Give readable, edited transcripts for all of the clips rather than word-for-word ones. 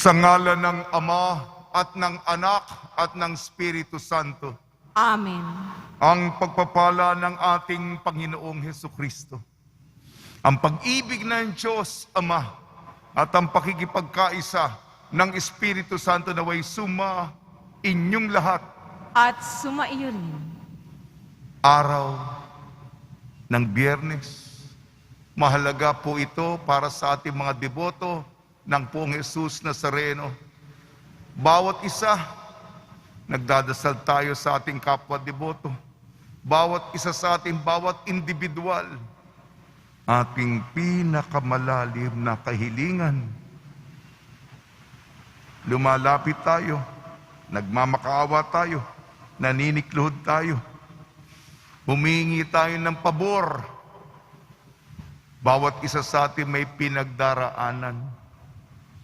Sa ngalan ng Ama at ng Anak at ng Espiritu Santo. Amen. Ang pagpapala ng ating Panginoong Hesukristo, ang pag-ibig ng Diyos Ama at ang pakikipagkaisa ng Espiritu Santo naway suma inyong lahat. At sumaiyo rin. Araw ng Biyernes, mahalaga po ito para sa ating mga deboto ng Poong Jesus Nazareno. Bawat isa, nagdadasal tayo sa ating kapwa deboto. Bawat isa sa ating, bawat individual, ating pinakamalalim na kahilingan. Lumalapit tayo, nagmamakaawa tayo, naninikluhod tayo, humingi tayo ng pabor. Bawat isa sa atin may pinagdaraanan.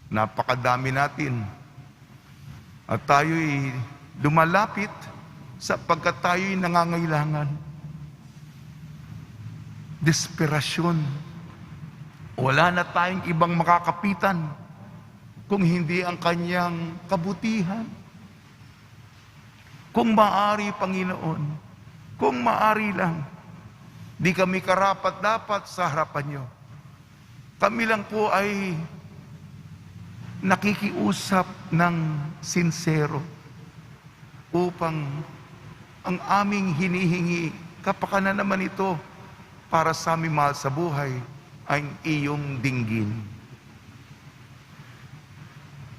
Napakadami natin. At tayo'y lumalapit sapagkat tayo'y nangangailangan. Desperasyon. Wala na tayong ibang makakapitan kung hindi ang kanyang kabutihan. Kung maari, Panginoon, kung maari lang, di kami karapat-dapat sa harapan niyo. Kami lang po ay nakikiusap ng sinsero upang ang aming hinihingi, kapakanan naman ito para sa aming mahal sa buhay, ay iyong dinggin.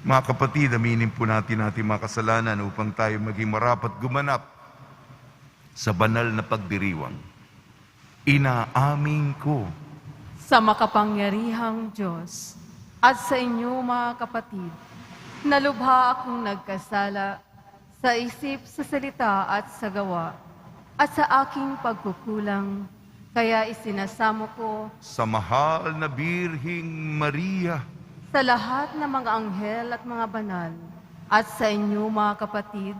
Mga kapatid, aminin po natin ating mga kasalanan upang tayo maging marapat gumanap sa banal na pagdiriwang. Inaamin ko Sa makapangyarihang Diyos at sa inyo mga kapatid, nalubha akong nagkasala sa isip, sa salita at sa gawa, at sa aking pagkukulang, kaya isinasamo ko sa mahal na Birhing Maria, sa lahat ng mga anghel at mga banal, at sa inyo mga kapatid,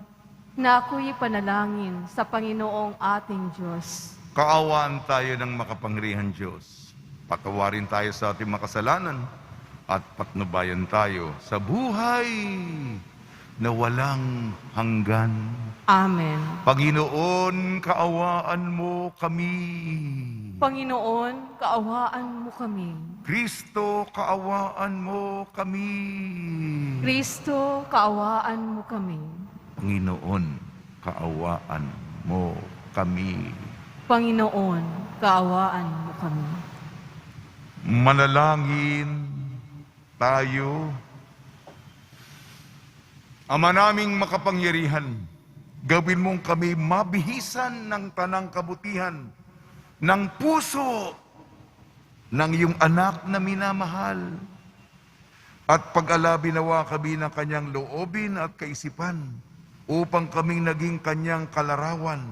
na ako'y panalangin sa Panginoong ating Diyos. kaawaan tayo ng makapangyarihang Diyos. Patawarin tayo sa ating makasalanan at patnubayan tayo sa buhay na walang hanggan. Amen. Panginoon, kaawaan mo kami. Panginoon, kaawaan mo kami. Kristo, kaawaan mo kami. Kristo, kaawaan mo kami. Panginoon, kaawaan mo kami. Panginoon, kaawaan mo kami. Manalangin tayo. Ama naming makapangyarihan, gawin mong kami mabihisan ng tanang kabutihan ng puso ng iyong anak na minamahal. At pag-alabi nawa kami ng kanyang loobin at kaisipan upang kaming naging kanyang kalarawan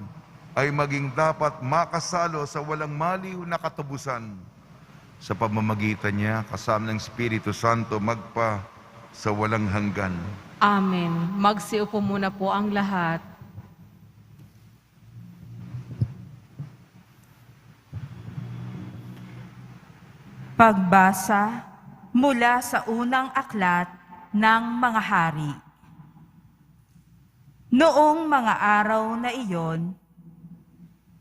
ay maging dapat makasalo sa walang maliw na katubusan. Sa pamamagitan niya, kasama ng Espiritu Santo, magpa sa walang hanggan. Amen. Magsiupo muna po ang lahat. Pagbasa mula sa unang aklat ng mga hari. Noong mga araw na iyon,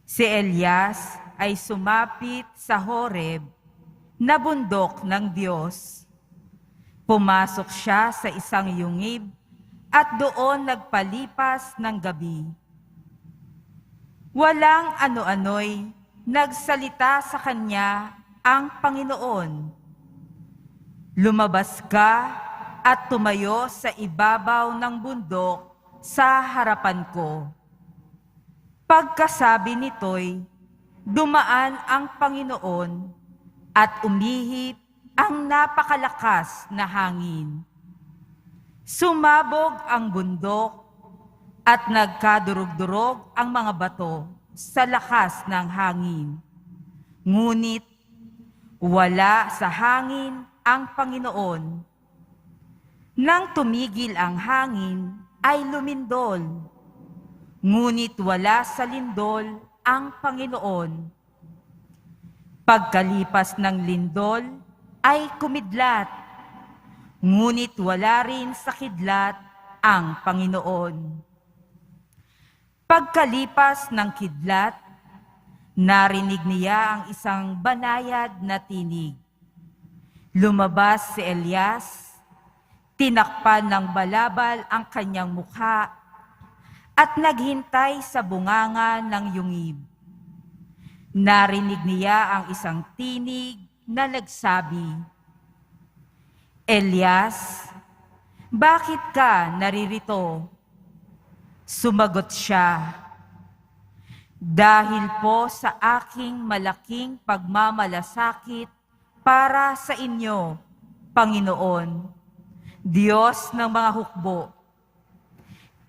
si Elias ay sumapit sa Horeb na bundok ng Diyos. Pumasok siya sa isang yungib at doon nagpalipas ng gabi. Walang ano-ano'y nagsalita sa kanya ang Panginoon. Lumabas ka at tumayo sa ibabaw ng bundok sa harapan ko. Pagkasabi nito'y, dumaan ang Panginoon at umihip ang napakalakas na hangin. Sumabog ang bundok at nagkadurog-durog ang mga bato sa lakas ng hangin. Ngunit wala sa hangin ang Panginoon. Nang tumigil ang hangin, ay lumindol. Ngunit wala sa lindol ang Panginoon. Pagkalipas ng lindol, ay kumidlat. ngunit wala rin sa kidlat ang Panginoon. Pagkalipas ng kidlat, narinig niya ang isang banayad na tinig. Lumabas si Elias, tinakpan ng balabal ang kanyang mukha at naghintay sa bunganga ng yungib. Narinig niya ang isang tinig na nagsabi, "Elias, bakit ka naririto?" Sumagot siya, "Dahil po sa aking malaking pagmamalasakit para sa inyo, Panginoon, Diyos ng mga hukbo.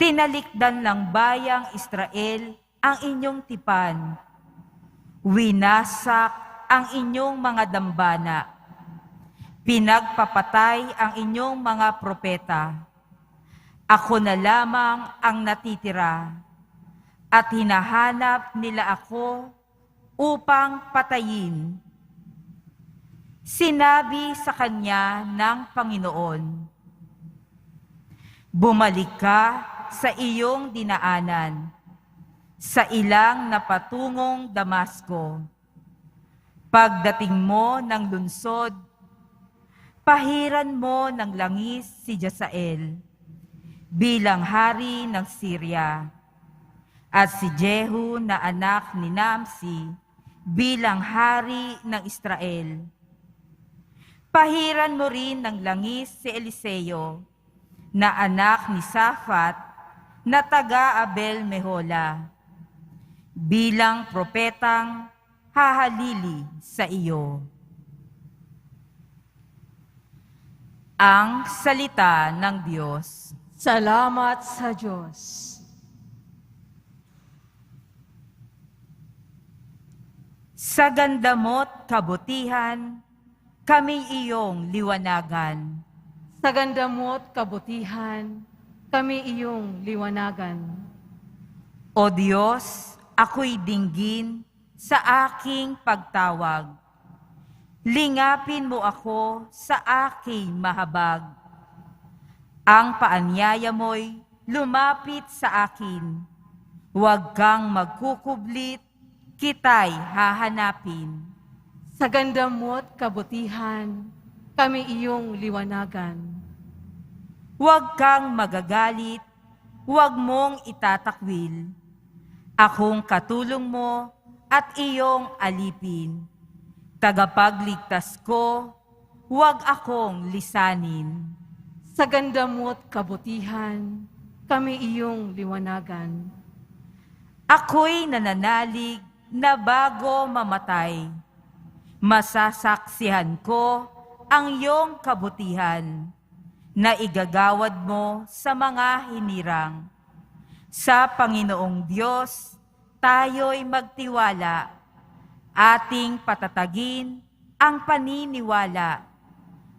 Tinalikdan ng bayang Israel ang inyong tipan. Winasak ang inyong mga dambana. Pinagpapatay ang inyong mga propeta. Ako na lamang ang natitira, at hinahanap nila ako upang patayin." Sinabi sa kanya ng Panginoon, "Bumalik ka sa iyong dinaanan, sa ilang napatungong Damasco. Pagdating mo ng lunsod, pahiran mo ng langis si Jasael bilang hari ng Syria, at si Jehu na anak ni Namsi bilang hari ng Israel. Pahiran mo rin ng langis si Eliseo na anak ni Safat na taga Abel Mehola bilang propetang hahalili sa iyo." Ang salita ng Diyos. Salamat sa Diyos. Sa ganda mo't kabutihan, kami iyong liwanagan. Sa ganda mo't kabutihan, kami iyong liwanagan. O Diyos, ako'y dinggin sa aking pagtawag. Lingapin mo ako sa aking mahabag. Ang paanyaya mo'y lumapit sa akin. Huwag kang magkukublit, kita'y hahanapin. Sa ganda mo't kabutihan, kami iyong liwanagan. Huwag kang magagalit, huwag mong itatakwil. Akong katulong mo at iyong alipin. Tagapagligtas ko, huwag akong lisanin. Sa ganda mo't kabutihan, kami iyong liwanagan. Ako'y nananalig na bago mamatay. Masasaksihan ko ang iyong kabutihan na igagawad mo sa mga hinirang. Sa Panginoong Diyos, tayo'y magtiwala. Ating patatagin ang paniniwala.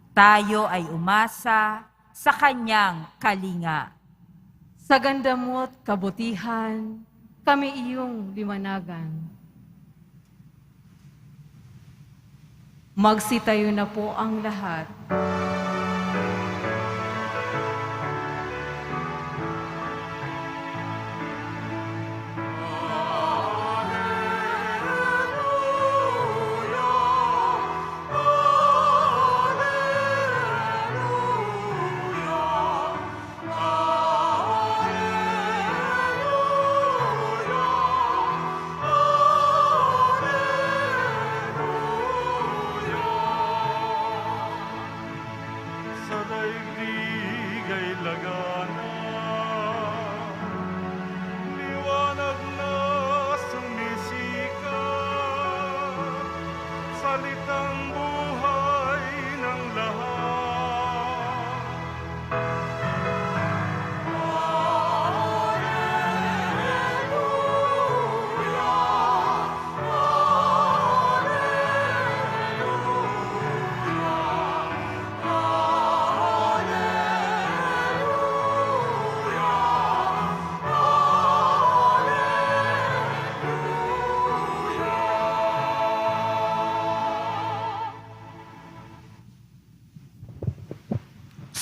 Tayo ay umasa sa kanyang kalinga. Sa ganda mo't kabutihan, kami iyong liwanagan. Magsitayo na po ang lahat.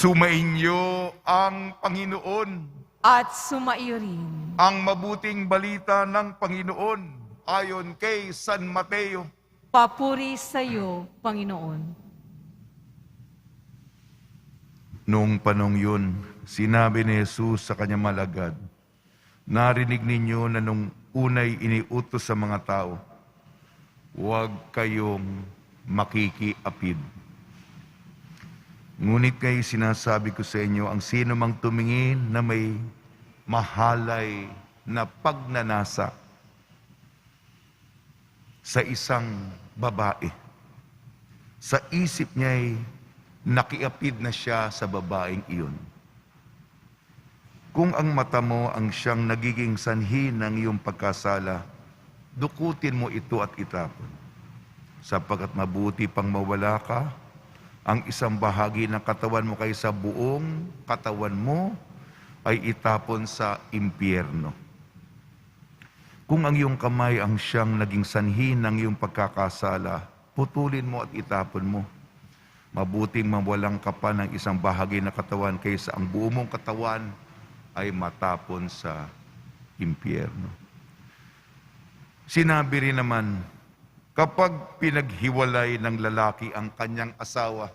Sumainyo ang Panginoon. At sumaiyo rin. Ang mabuting balita ng Panginoon ayon kay San Mateo. Papuri sa iyo, Panginoon. Noong panong yun, sinabi ni Jesus sa kanyang malagad, narinig ninyo na nung unay iniutos sa mga tao, huwag kayong makikiapid. Ngunit kayo sinasabi ko sa inyo, ang sino mang tumingin na may mahalay na pagnanasa sa isang babae, sa isip niya'y nakiapid na siya sa babaeng iyon. Kung ang mata mo ang siyang nagiging sanhi ng iyong pagkasala, dukutin mo ito at itapon. Sapagkat mabuti pang mawala ka, ang isang bahagi ng katawan mo kaysa buong katawan mo ay itapon sa impyerno. Kung ang iyong kamay ang siyang naging sanhi ng iyong pagkakasala, putulin mo at itapon mo. Mabuting mawalang ka pa ng isang bahagi ng katawan kaysa ang buo mong katawan ay matapon sa impyerno. Sinabi rin naman, kapag pinaghiwalay ng lalaki ang kanyang asawa,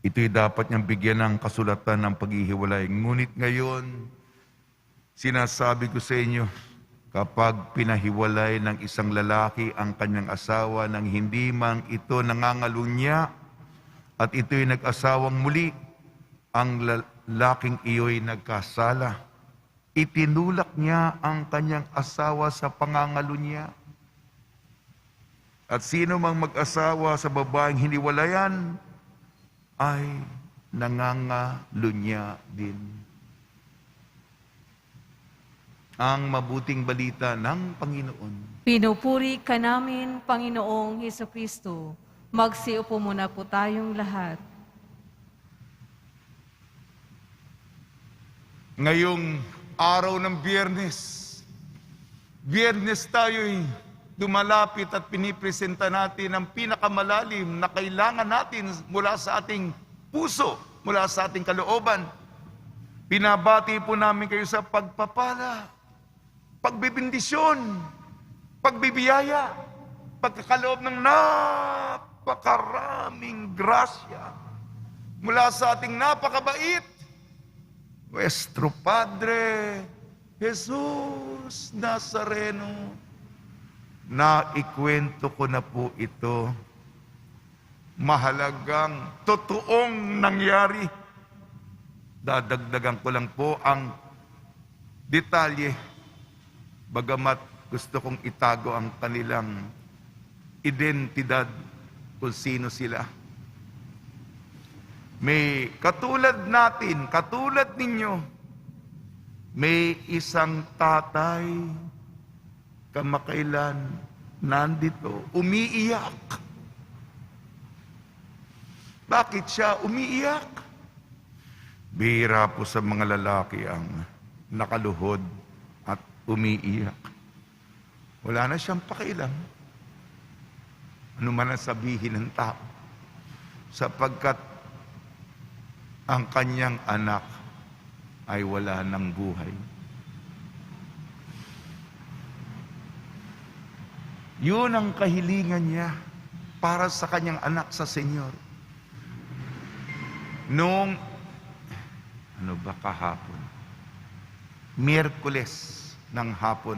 ito'y dapat niyang bigyan ng kasulatan ng paghihiwalay. Ngunit ngayon, sinasabi ko sa inyo, kapag pinahiwalay ng isang lalaki ang kanyang asawa nang hindi mang ito nangangalunya at ito'y nag-asawang muli, ang lalaking iyo'y nagkasala. Itinulak niya ang kanyang asawa sa pangangalunya. At sino mang mag-asawa sa babaeng hiniwalayan ay nangangalunya din. Ang mabuting balita ng Panginoon. Pinupuri ka namin, Panginoong Hesukristo. Magsiupo muna po tayong lahat. Ngayong araw ng Biyernes tayo'y dumalapit at pinipresenta natin ang pinakamalalim na kailangan natin mula sa ating puso, mula sa ating kalooban. Pinabati po namin kayo sa pagpapala, pagbibindisyon, pagbibiyaya, pagkakaloob ng napakaraming grasya mula sa ating napakabait Nuestro Padre Jesus Nazareno. Naikwento ko na po ito. Mahalagang, totoong nangyari. Dadagdagan ko lang po ang detalye. Bagamat gusto kong itago ang kanilang identidad kung sino sila. May katulad natin, katulad ninyo, may isang tatay kamakailan nandito, umiiyak. Bakit siya umiiyak? Bihira po sa mga lalaki ang nakaluhod at umiiyak. Wala na siyang pakialam. Ano man ang sabihin ng tao. Sapagkat ang kanyang anak ay wala ng buhay. Yun ang kahilingan niya para sa kanyang anak sa Senyor. Noong, kahapon? Miyerkules ng hapon.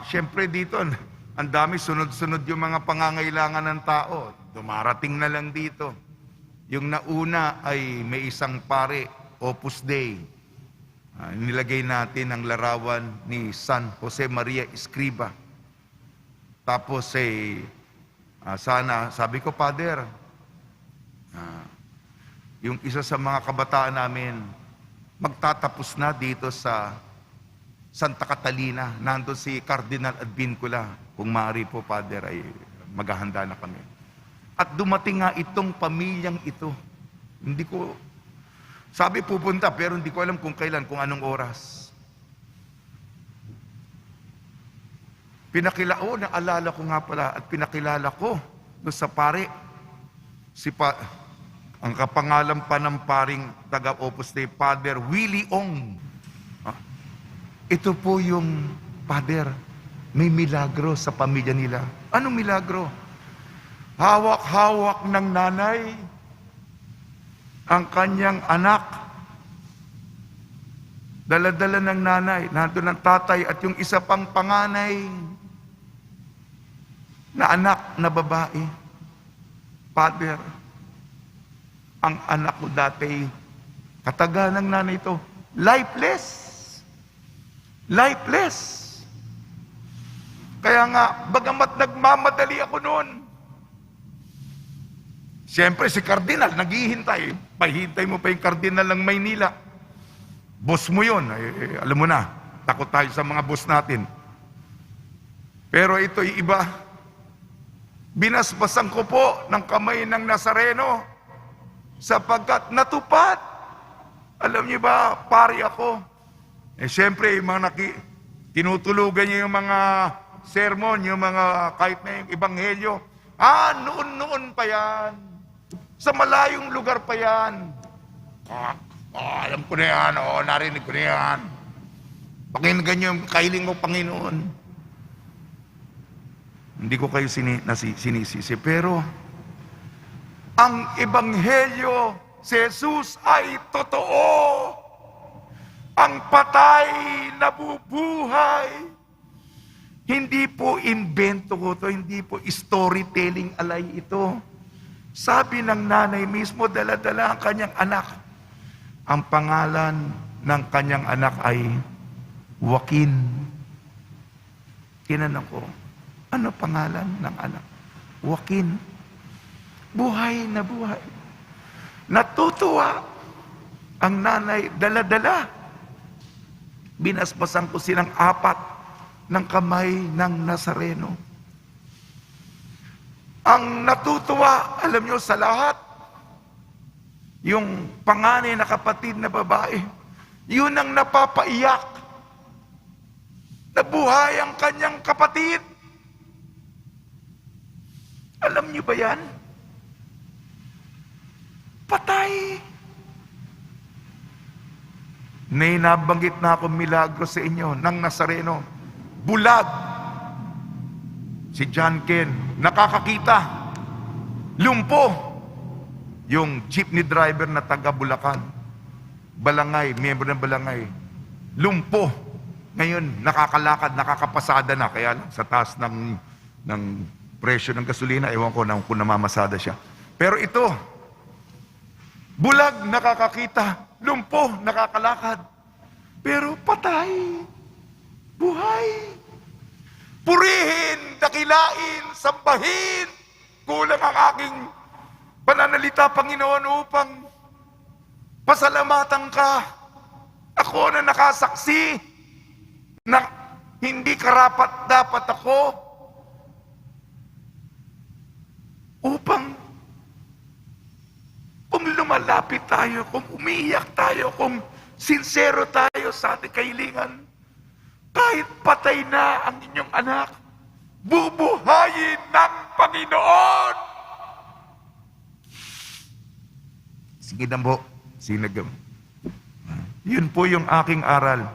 Siyempre dito, ang dami sunod-sunod yung mga pangangailangan ng tao. Dumarating na lang dito. Yung nauna ay may isang pare, Opus Dei. Nilagay natin ang larawan ni San Jose Maria Escriva. Tapos sana, sabi ko, Father, yung isa sa mga kabataan namin, magtatapos na dito sa Santa Catalina. Nandun si Cardinal Advincula. Kung maaari po, Father, ay maghahanda na kami. At dumating nga itong pamilyang ito. Hindi ko, sabi pupunta, pero hindi ko alam kung kailan, kung anong oras. Naalala ko nga pala at pinakilala ko doon sa pare. ang kapangalan pa ng paring taga-Opus Dei, Father Willie Ong. Ito po yung Father, may milagro sa pamilya nila. Anong milagro? Hawak-hawak ng nanay ang kanyang anak. Dala-dala ng nanay, nandun ang tatay at yung isa pang panganay na anak na babae. Father, ang anak ko dati, kataga ng nanay ito, lifeless. Lifeless. Kaya nga, bagamat nagmamadali ako noon, siyempre si Cardinal, naghihintay. Pahintay mo pa yung Cardinal ng Maynila. Boss mo yun. Alam mo na, takot tayo sa mga boss natin. Pero ito'y iba. Binasbasan ko po ng kamay ng Nazareno sapagkat natupad. Alam niyo ba, pari ako. Siyempre, yung mga tinutulugan niyo yung mga sermon, yung mga kahit na yung ebanghelyo. Noon-noon pa yan. Sa malayong lugar pa yan. Alam ko na yan. Narinig ko na yan. Pakinggan niyo yung kahiling mo, Panginoon. Hindi ko kayo sinisisi. Pero, ang ebanghelyo, si Jesus ay totoo. Ang patay nabubuhay. Hindi po invento ko to, hindi po storytelling alay ito. Sabi ng nanay mismo, dala-dala ang kanyang anak. Ang pangalan ng kanyang anak ay Joaquin. Tinanong ko, ano pangalan ng anak? Joaquin. Buhay na buhay. Natutuwa ang nanay, dala-dala. Binasbasan ko silang apat ng kamay ng Nazareno. Ang natutuwa, alam nyo, sa lahat, yung panganay na kapatid na babae, yun ang napapaiyak. Nabuhay ang kanyang kapatid. Alam nyo ba yan? Patay. Nabanggit na ako milagro sa inyo ng Nazareno. Bulag. Si John Ken, nakakakita. Lumpo. Yung jeepney driver na taga Bulacan. Balangay, miyembro ng Balangay. Lumpo. Ngayon, nakakalakad, nakakapasada na. Kaya lang, sa taas ng presyo ng gasolina, ewan ko kung namamasada siya. Pero ito, bulag, nakakakita. Lumpo, nakakalakad. Pero patay. Buhay. Purihin, dakilain, sambahin. Kulang ang aking pananalita, Panginoon, upang pasalamatan ka. Ako na nakasaksi na hindi karapat dapat ako upang kung lumalapit tayo, kung umiiyak tayo, kung sincero tayo sa ating kahilingan, kahit patay na ang inyong anak, bubuhayin ng Panginoon. Sige na po, sinagam. Yun po yung aking aral.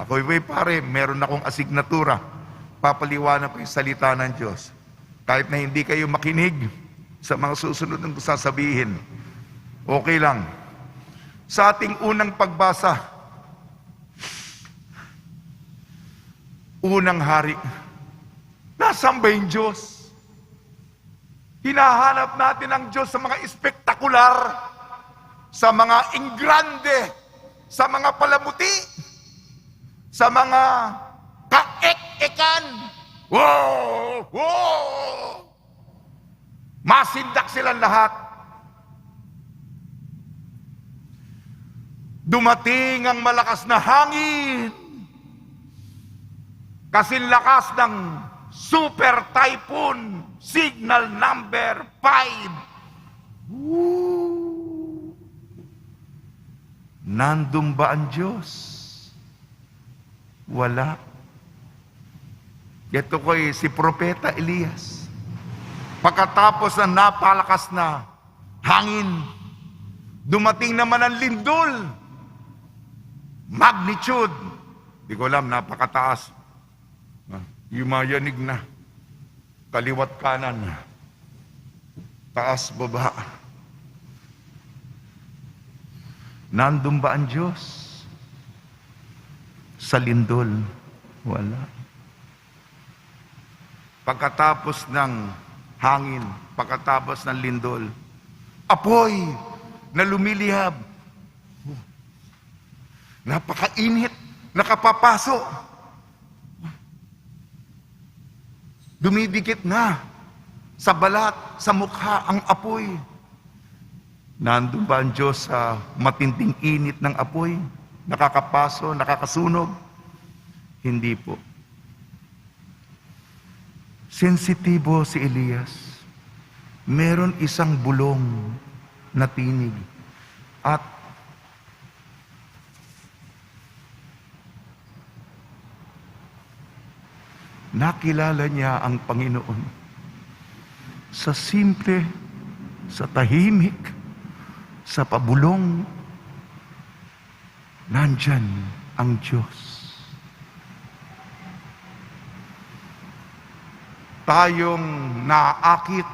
Ako, pare, meron akong asignatura. Papaliwanag ko yung salita ng Diyos. Kahit na hindi kayo makinig sa mga susunod ng sasabihin, okay lang. Sa ating unang pagbasa, unang hari, nasaan ba yung Diyos? Hinahanap natin ang Diyos sa mga espektakular, sa mga ingrande, sa mga palamuti, sa mga kaek-ekan. Wow! Wow! Masindak silang lahat. Dumating ang malakas na hangin. Kasing lakas ng super typhoon, signal number 5. Nandun ba ang Diyos? Wala. Ito ko si Propeta Elias. Pagkatapos ng napalakas na hangin. Dumating naman ang lindol. Magnitude. Di ko alam, napakataas. Yumayanig na. Kaliwat kanan. Taas, baba. Nandun ba ang Diyos? Sa lindol? Wala. Pagkatapos ng hangin, pagkatapos ng lindol, apoy na lumilihab. Napakainit, nakapapaso. Dumidikit na sa balat, sa mukha ang apoy. Nandun ba ang Diyos sa matinding init ng apoy? Nakakapaso, nakakasunog? Hindi po. Sensitibo si Elias. Meron isang bulong na tinig. At nakilala niya ang Panginoon. Sa simple, sa tahimik, sa pabulong, nandyan ang Diyos. Tayong naakit,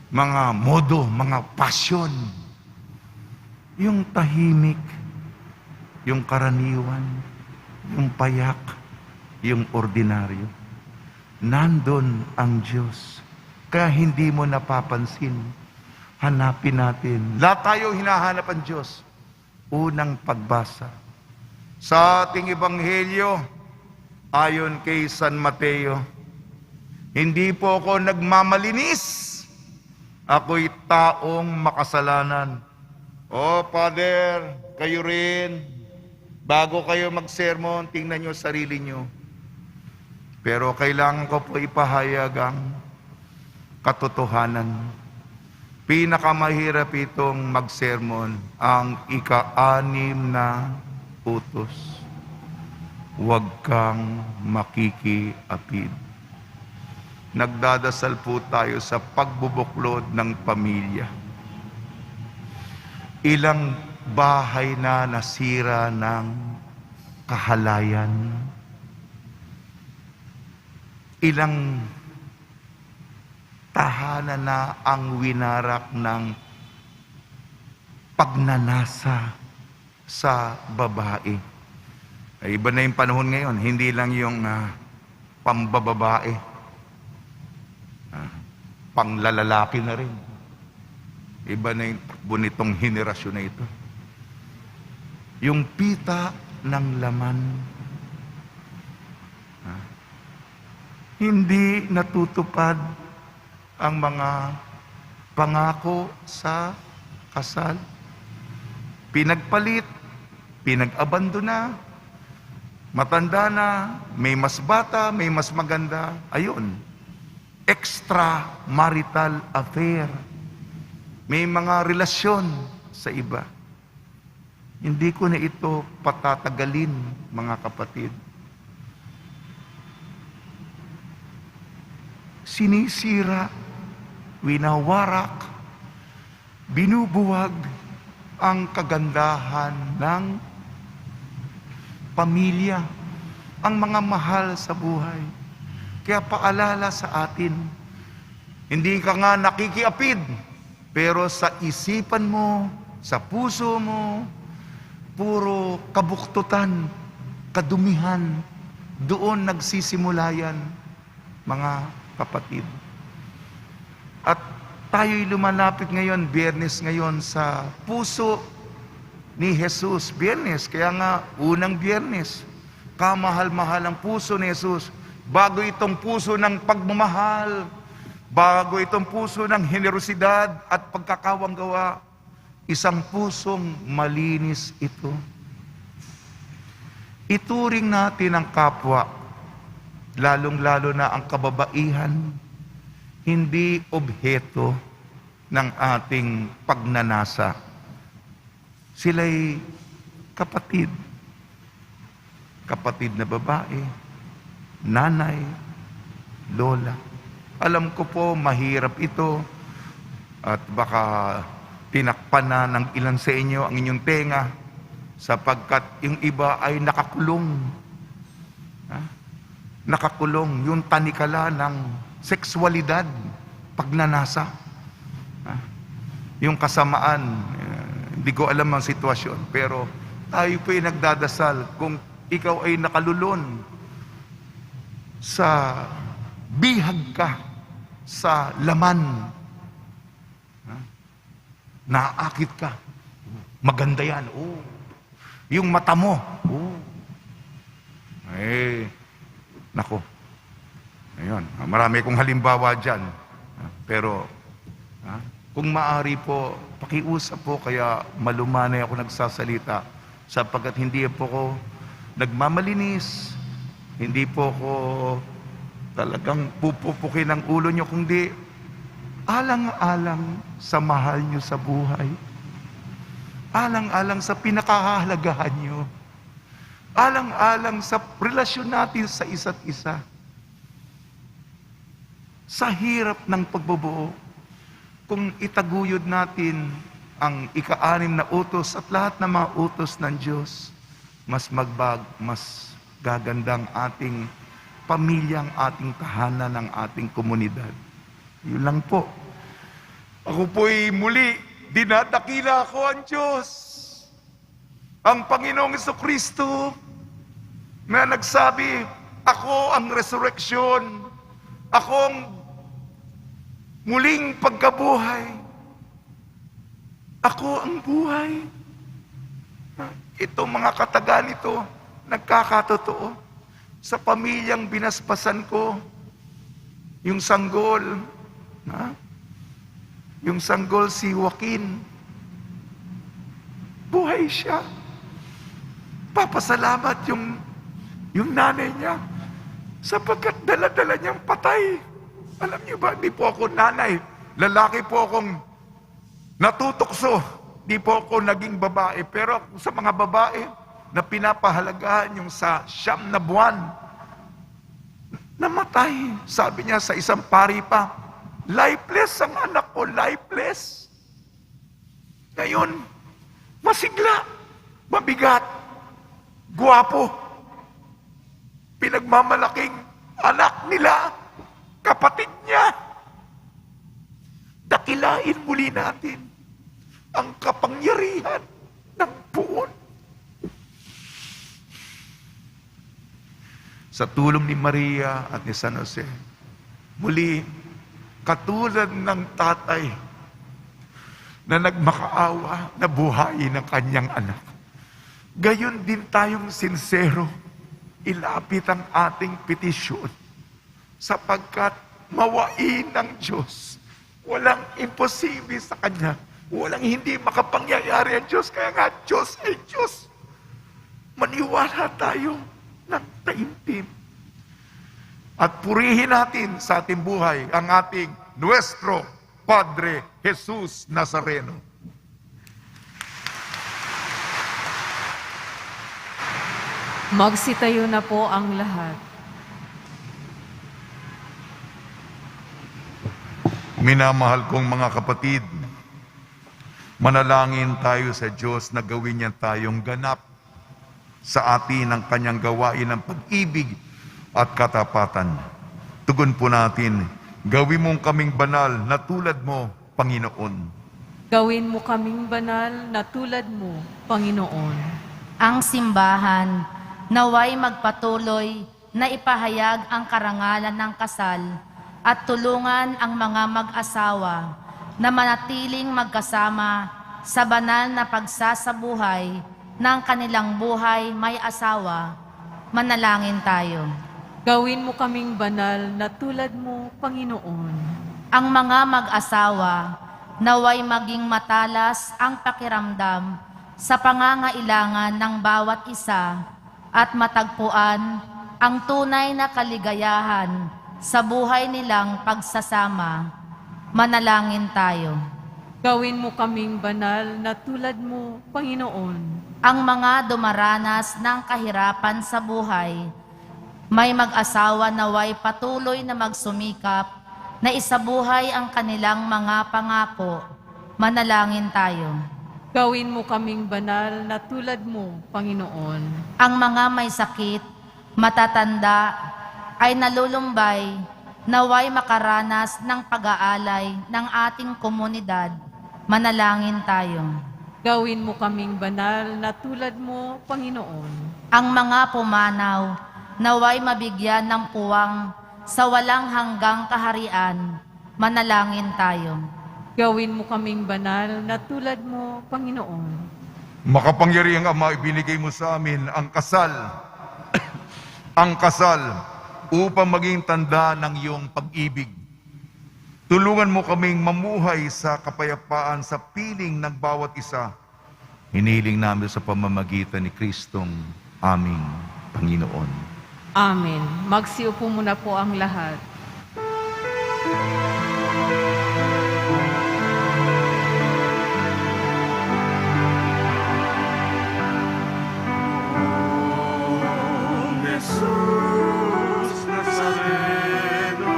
mga modo, mga pasyon, yung tahimik, yung karaniwan, yung payak, yung ordinaryo. Nandun ang Diyos. Kaya hindi mo napapansin. Hanapin natin. Lahat tayo hinahanap ang Diyos. Unang pagbasa. Sa ating ebanghelyo, ayon kay San Mateo, hindi po ako nagmamalinis. Ako'y taong makasalanan. O Father, kayo rin, bago kayo mag-sermon, tingnan nyo sarili nyo. Pero kailangan ko po ipahayag ang katotohanan. Pinakamahirap itong mag-sermon, ang ika-6 na utos. Huwag kang makikiapid. Nagdadasal po tayo sa pagbubuklod ng pamilya. Ilang bahay na nasira ng kahalayan. Ilang tahanan na ang winarak ng pagnanasa sa babae. Ay, iba na yung panahon ngayon, hindi lang yung pambababae. Panglalalaki na rin. Iba na yung takbo nitong henerasyon na ito. Yung pita ng laman. Hindi natutupad ang mga pangako sa kasal. Pinagpalit, pinag-abandona, matanda na, may mas bata, may mas maganda. Ayun, extramarital affair. May mga relasyon sa iba. Hindi ko na ito patatagalin, mga kapatid. Sinisira, winawarak, binubuwag ang kagandahan ng pamilya, ang mga mahal sa buhay. Kaya paalala sa atin, hindi ka nga nakikiapid, pero sa isipan mo, sa puso mo, puro kabuktutan, kadumihan, doon nagsisimula yan, mga kapatid. At tayo'y lumalapit ngayon, Biyernes ngayon, sa puso ni Jesus. Biyernes, kaya nga unang Biyernes, kamahal-mahal ang puso ni Jesus. Bago itong puso ng pagmamahal, bago itong puso ng generosidad at pagkakawanggawa, isang pusong malinis ito. Ituring natin ang kapwa, lalong-lalo na ang kababaihan, hindi obheto ng ating pagnanasa. Sila'y kapatid. Kapatid na babae, nanay, lola. Alam ko po, mahirap ito. At baka tinakpan na ng ilan sa inyo ang inyong tenga sapagkat yung iba ay nakakulong. Nakakulong yung tanikala ng sexualidad, pagnanasa. Yung kasamaan, hindi ko alam ang sitwasyon, pero tayo po ay nagdadasal kung ikaw ay nakalulon sa bihag ka, sa laman, naakit ka, maganda yan, yung mata mo, nako, ayun, marami kong halimbawa dyan, pero, kung maaari po, pakiusap po, kaya malumanay ako nagsasalita, sapagkat hindi po ko nagmamalinis, hindi po ko talagang pupupukin ang ulo nyo, kundi alang-alang sa mahal nyo sa buhay. Alang-alang sa pinakahahalagahan nyo. Alang-alang sa relasyon natin sa isa't isa. Sa hirap ng pagbubuo, kung itaguyod natin ang ika-6 na utos at lahat ng mga utos ng Diyos, mas gagandang ating pamilyang, ating tahanan, ng ating komunidad. Yun lang po. Ako po'y muli, dinadakila ko ang Diyos, ang Panginoong Jesucristo, na nagsabi, ako ang resurreksyon, ako ang muling pagkabuhay, ako ang buhay. Itong mga katagan ito, nagkakatotoo. Sa pamilyang binaspasan ko, yung sanggol, yung sanggol si Joaquin, buhay siya. Papasalamat yung nanay niya, sapagkat dala-dala niyang patay. Alam niyo ba, di po ako nanay, lalaki po akong natutokso, di po ako naging babae, pero sa mga babae na pinapahalagahan yung sa 9 na buwan, namatay. Sabi niya sa isang pari pa, lifeless ang anak ko, lifeless. Ngayon, masigla, mabigat, guwapo, pinagmamalaking anak nila, kapatid niya. Dakilain muli natin ang kapangyarihan ng puon. Sa tulong ni Maria at ni San Jose, muli, katulad ng tatay na nagmakaawa na buhayin ang kanyang anak, gayon din tayong sincero, ilapit ang ating petisyon, sapagkat mawain ng Diyos. Walang imposible sa Kanya. Walang hindi makapangyayari ang Diyos. Kaya nga, Diyos ay Diyos. Maniwala tayo ng taimtim. At purihin natin sa ating buhay ang ating Nuestro Padre Jesus Nazareno. Magsitayo na po ang lahat. Minamahal kong mga kapatid, manalangin tayo sa Diyos na gawin niya tayong ganap sa atin ang kanyang gawain ng pag-ibig at katapatan. Tugon po natin, gawin mong kaming banal na tulad mo, Panginoon. Gawin mo kaming banal na tulad mo, Panginoon. Ang simbahan naway magpatuloy na ipahayag ang karangalan ng kasal at tulungan ang mga mag-asawa na manatiling magkasama sa banal na pagsasabuhay ng kanilang buhay may asawa. Manalangin tayo. Gawin mo kaming banal na tulad mo, Panginoon. Ang mga mag-asawa naway maging matalas ang pakiramdam sa pangangailangan ng bawat isa at matagpuan ang tunay na kaligayahan sa buhay nilang pagsasama. Manalangin tayo. Gawin mo kaming banal na tulad mo, Panginoon. Ang mga dumaranas ng kahirapan sa buhay, may mag-asawa naway patuloy na magsumikap na isabuhay ang kanilang mga pangako. Manalangin tayo. Gawin mo kaming banal na tulad mo, Panginoon. Ang mga may sakit, matatanda, ay nalulumbay, naway makaranas ng pag-aalay ng ating komunidad. Manalangin tayo. Gawin mo kaming banal na tulad mo, Panginoon. Ang mga pumanaw, naway mabigyan ng puwang sa walang hanggang kaharian. Manalangin tayo. Gawin mo kaming banal na tulad mo, Panginoon. Makapangyarihang Ama, ibinigay mo sa amin ang kasal, ang kasal, upang maging tanda ng iyong pag-ibig. Tulungan mo kaming mamuhay sa kapayapaan sa piling ng bawat isa. Hiniling namin sa pamamagitan ni Kristong aming Panginoon. Amen. Magsiupo muna po ang lahat. Jesus Nazareno,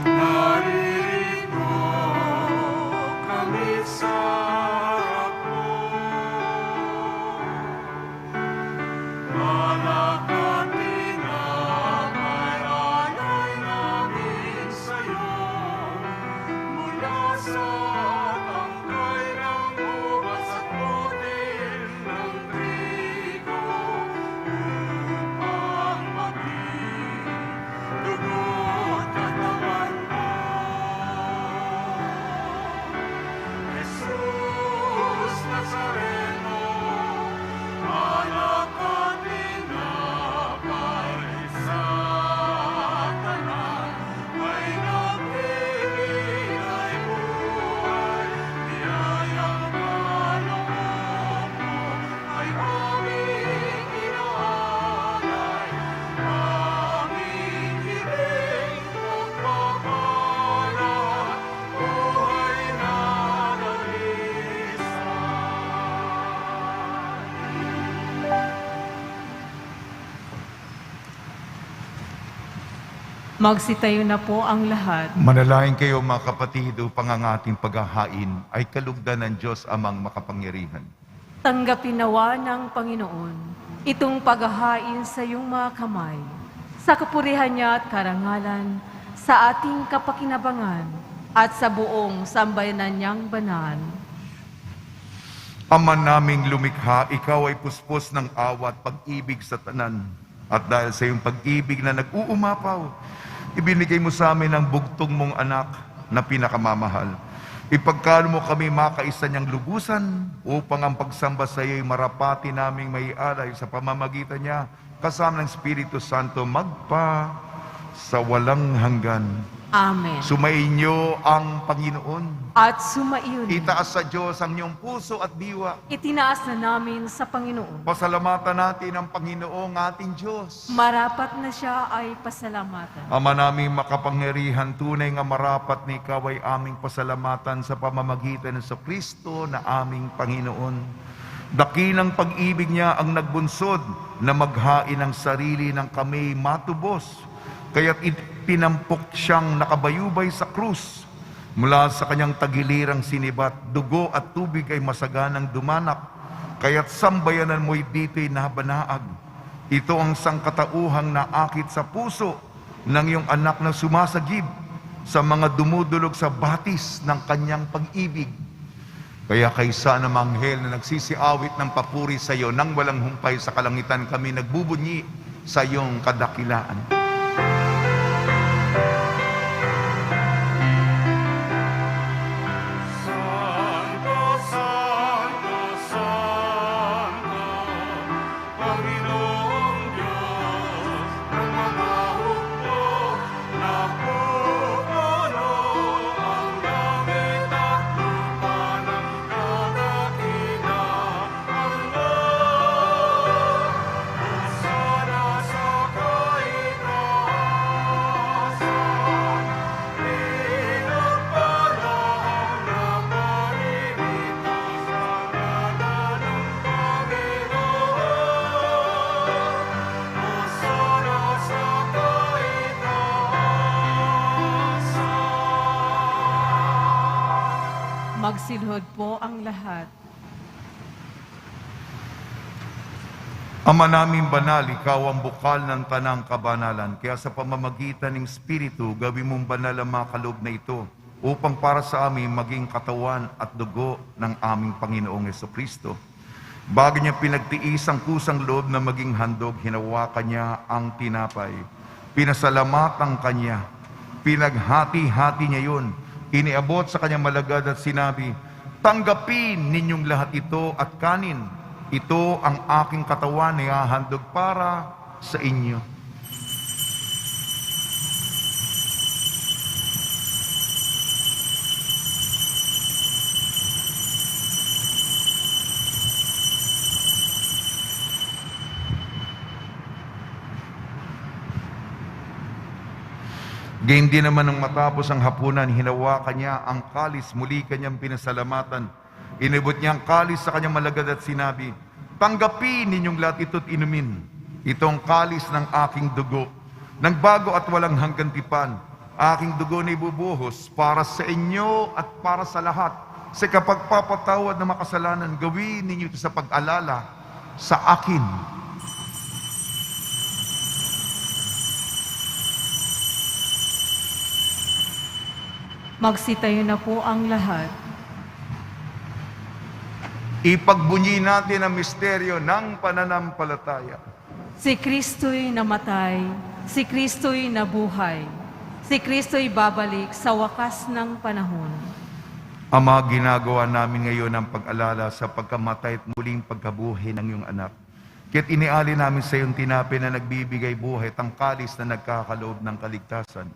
naririto kami sa harap mo. Malakati na may alay namin sa'yo, mula sa tangkay ng ubas at butil ng trigo, upang maging dugo't katawan mo. Jesus Nazareno, anak ka tinapay sa tanan, ay nagbibigay buhay, biyayang kaloob mo ay aming inaalay, aming hiling magpapala, buhay na nalisay. Magsitayo na po ang lahat. Manalangin kayo mga kapatid upang ang ating paghahain ay kalugdan ng Diyos amang makapangyarihan. Tanggapin nawa ng Panginoon itong paghahain sa iyong mga kamay, sa kapurihan niya at karangalan, sa ating kapakinabangan, at sa buong sambayanan niyang banal. Ama naming lumikha, ikaw ay puspos ng awa at pag-ibig sa tanan. At dahil sa iyong pag-ibig na nag-uumapaw, ibinigay mo sa amin ang bugtong mong anak na pinakamamahal. Ipagkalo mo kami makaisa niyang lubusan upang ang pagsamba sa iyo ay marapati naming may alay sa pamamagitan niya kasama ng Espiritu Santo magpa sa walang hanggan. Amen. Sumainyo ang Panginoon. At sumaiyon, Itaas sa Diyos ang iyong puso at diwa. itinaas na namin sa Panginoon. Pasalamatan natin ang Panginoong ating Diyos. Marapat na siya ay pasalamatan. Ama naming makapangyarihan, tunay nga marapat na ikaw ay aming pasalamatan sa pamamagitan ng sa Kristo na aming Panginoon. Dakilang pag-ibig niya ang nagbunsod na maghain ang sarili ng kami matubos. Kaya't pinampok siyang nakabayubay sa krus. Mula sa kanyang tagilirang sinibat, dugo at tubig ay masaganang dumanak. Kaya't sambayanan mo'y dito'y nabanaag. Ito ang sangkatauhang naakit sa puso ng iyong anak na sumasagib sa mga dumudulog sa batis ng kanyang pag-ibig. Kaya kaysa ng manghel na nagsisiawit ng papuri sa iyo nang walang humpay sa kalangitan, kami nagbubunyi sa iyong kadakilaan. Santo, Santo, Santo, Panginoong Diyos ng mga hukbo, napupuno ang langit at lupa ng kadakilaan mo. Hosana sa kainan. Magsilhod po ang lahat. Ama naming banal, ikaw ang bukal ng tanang kabanalan. Kaya sa pamamagitan ng Espiritu, gawin mong banal ang mga kaloob na ito upang para sa amin maging katawan at dugo ng aming Panginoong Jesucristo. Bago niya pinagtiis ang kusang loob na maging handog, hinawakan niya ang tinapay. Pinasalamatan kanya. Pinaghati-hati niya yun. Iniabot sa kanyang malagad at sinabi, "Tanggapin ninyong lahat ito at kanin. Ito ang aking katawan na ihahandog para sa inyo." Gayon din naman nang matapos ang hapunan, hinawakan niya ang kalis, muli kanyang pinasalamatan. Inibot niya ang kalis sa kanyang malagad at sinabi, "Tanggapin ninyong lahat ito't inumin. Itong kalis ng aking dugo, ng bago at walang hanggang tipan. Aking dugo na ibubuhos para sa inyo at para sa lahat. Sa kapagpapatawad ng makasalanan, gawin ninyo ito sa pag-alala sa akin." Magsitayo na po ang lahat. Ipagbunyi natin ang misteryo ng pananampalataya. Si Kristo'y namatay, si Kristo'y nabuhay, si Kristo'y babalik sa wakas ng panahon. Ama, ginagawa namin ngayon ang pag-alala sa pagkamatay at muling pagkabuhay ng iyong anak. Kaya't iniali namin sa iyong tinapay na nagbibigay buhay at ang kalis na nagkakaloob ng kaligtasan.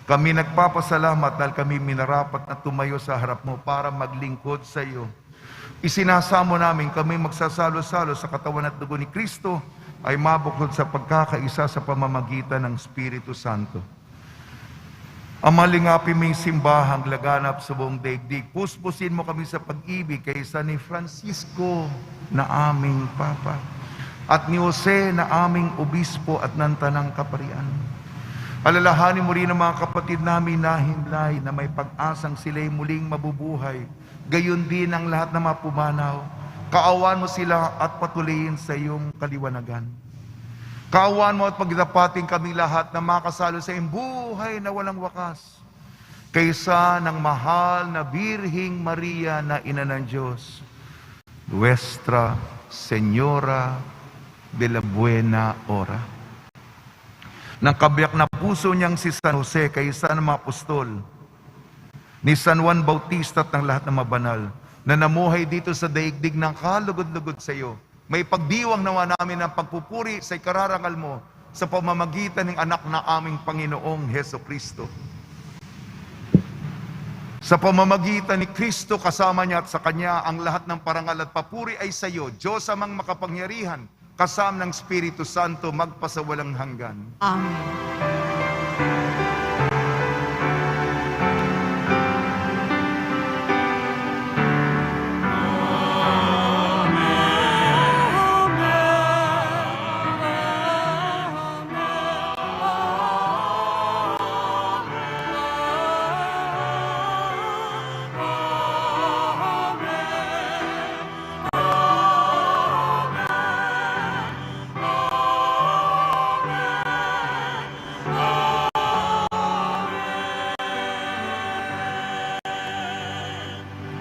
Kami nagpapasalamat dahil kami minarapat na tumayo sa harap mo para maglingkod sa iyo. Isinasamo namin kami magsasalo-salo sa katawan at dugo ni Kristo ay mabukod sa pagkakaisa sa pamamagitan ng Espiritu Santo. Ama, lingapin mo yung simbahang laganap sa buong daigdig. Puspusin mo kami sa pag-ibig kaysa ni Francisco na aming Papa at ni Jose na aming Obispo at ng Tanang Kaparian. Alalahanin mo rin ang mga kapatid namin na himlay na may pag-asang sila'y muling mabubuhay. Gayon din ang lahat na mapumanaw. Kaawaan mo sila at patuloyin sa iyong kaliwanagan. Kaawaan mo at pagdapating kami lahat na makasalo sa iyong buhay na walang wakas. Kaysa ng mahal na Birhing Maria na Ina ng Diyos, Nuestra Señora de la Buena Hora. Ng kabiyak na puso niyang si San Jose, kaysa ng mga apostol, ni San Juan Bautista at ng lahat ng mabanal, na namuhay dito sa daigdig ng kalugod-lugod sa iyo. May pagdiwang nawa namin ng pagpupuri sa ikararangal mo sa pamamagitan ng anak na aming Panginoong Jesucristo. Sa pamamagitan ni Kristo kasama niya at sa Kanya, ang lahat ng parangal at papuri ay sa iyo, Diyos amang makapangyarihan, kasama ng Espiritu Santo, magpasawalang hanggan. Amen.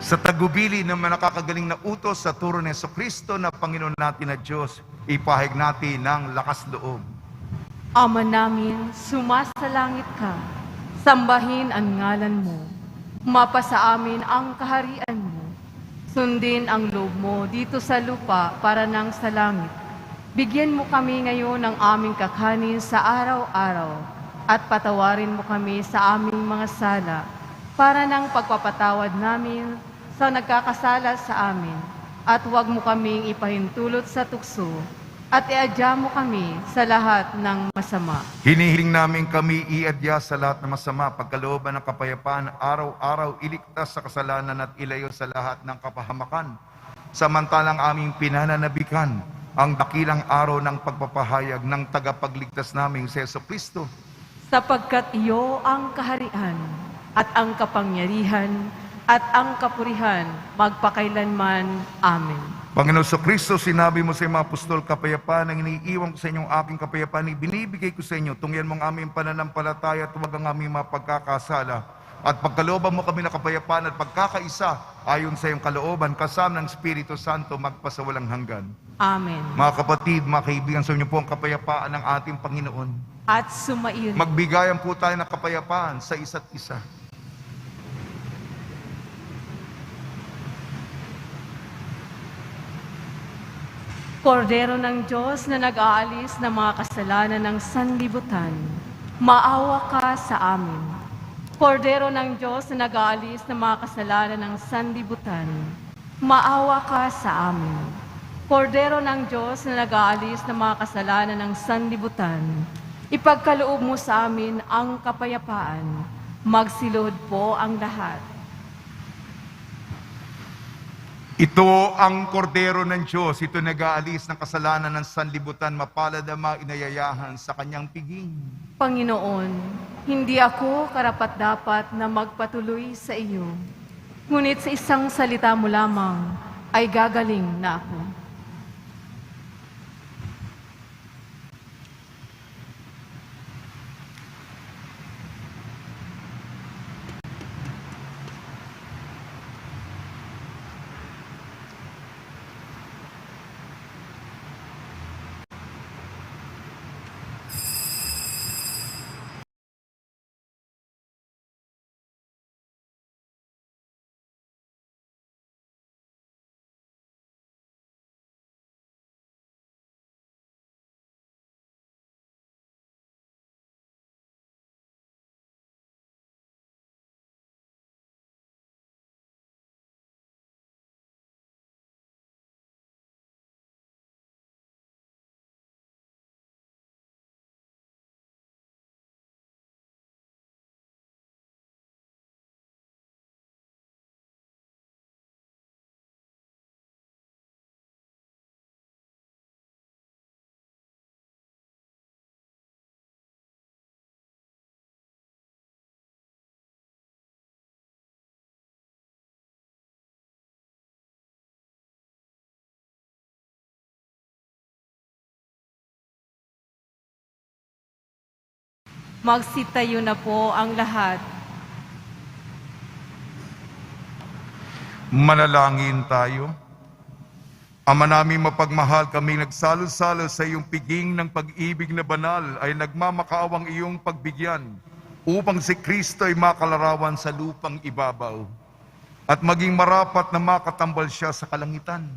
Sa tagubili ng mga nakakagaling na utos sa turo ni Jesucristo na Panginoon natin na Diyos, ipahayag natin ng lakas loob. Ama namin, sumasalangit ka. Sambahin ang ngalan mo. Mapasa amin ang kaharian mo. Sundin ang loob mo dito sa lupa para nang sa langit. Bigyan mo kami ngayon ng aming kakanin sa araw-araw at patawarin mo kami sa aming mga sala para nang pagpapatawad namin sa nagkakasala sa amin, at huwag mo kaming ipahintulot sa tukso, at iadya mo kami sa lahat ng masama. Hinihiling namin kami iadya sa lahat ng masama, pagkalooban ng kapayapaan, araw-araw iligtas sa kasalanan at ilayo sa lahat ng kapahamakan. Samantalang aming pinananabikan ang dakilang araw ng pagpapahayag ng tagapagligtas naming si Jesucristo. Sapagkat iyo ang kaharian at ang kapangyarihan at ang kapurihan magpakailanman. Amen. Panginoon sa Kristo, sinabi mo sa mga apostol, kapayapaan ang iniiwan ko sa inyong aking kapayapaan, ibinibigay ko sa inyo, tungyan mong aming pananampalataya at huwag ang aming mapagkakasala. At pagkalooban mo kami na kapayapaan at pagkakaisa, ayon sa iyong kalooban, kasama ng Espiritu Santo, magpasawalang hanggan. Amen. Mga kapatid, mga kaibigan, sa inyo po ang kapayapaan ng ating Panginoon. At sumayon. Magbigayan po tayo ng kapayapaan sa isa't isa. Kordero ng Diyos na nag-aalis ng mga kasalanan ng sanlibutan, maawa ka sa amin. Kordero ng Diyos na nag-aalis ng mga kasalanan ng sanlibutan, maawa ka sa amin. Kordero ng Diyos na nag-aalis ng mga kasalanan ng sanlibutan, ipagkaloob mo sa amin ang kapayapaan. Magsilod po ang lahat. Ito ang kordero ng Diyos, ito nag-aalis ng kasalanan ng sanlibutan, mapalad ang mga inayayahan sa kanyang piging. Panginoon, hindi ako karapat-dapat na magpatuloy sa iyo. Ngunit sa isang salita mo lamang ay gagaling na ako. Magsitayo na po ang lahat. Manalangin tayo. Ama namin mapagmahal, kami nagsalo-salo sa iyong piging ng pag-ibig na banal ay nagmamakaawang iyong pagbigyan upang si Kristo ay makalarawan sa lupang ibabaw at maging marapat na makatambal siya sa kalangitan.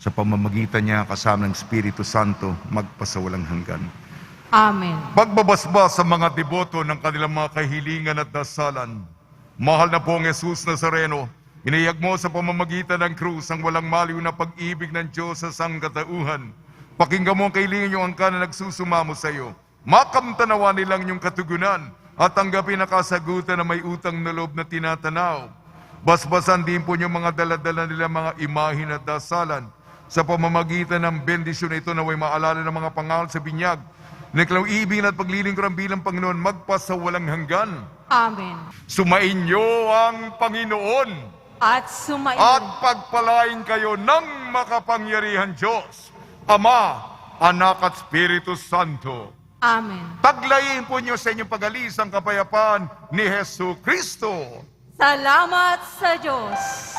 Sa pamamagitan niya kasama ng Espiritu Santo, magpasawalang hanggan. Amen. Pagbabasbas sa mga deboto ng kanilang mga kahilingan at dasalan, mahal na pong Jesus Nazareno, inayag mo sa pamamagitan ng krus ang walang maliw na pag-ibig ng Diyos sa sangkatauhan. Pakinggan mo ang kahilingan niyong angkan na nagsusumamo sa iyo. Makamtanawa nilang inyong katugunan at tanggapin na kasagutan na may utang na loob na tinatanaw. Basbasan din po niyong mga daladala nila mga imahin at dasalan. Sa pamamagitan ng bendisyon na ito na may maalala ng mga pangal sa binyag, Niklaw ibig at paglilingkuran bilang Panginoon, magpasawalang hanggan. Amen. Sumainyo ang Panginoon At sumayon. at pagpalain kayo ng makapangyarihan Diyos, Ama, Anak at Espiritu Santo. Amen. Taglayin po niyo sa inyong pag-alis ang kapayapaan ni Jesu Kristo. Salamat sa Diyos.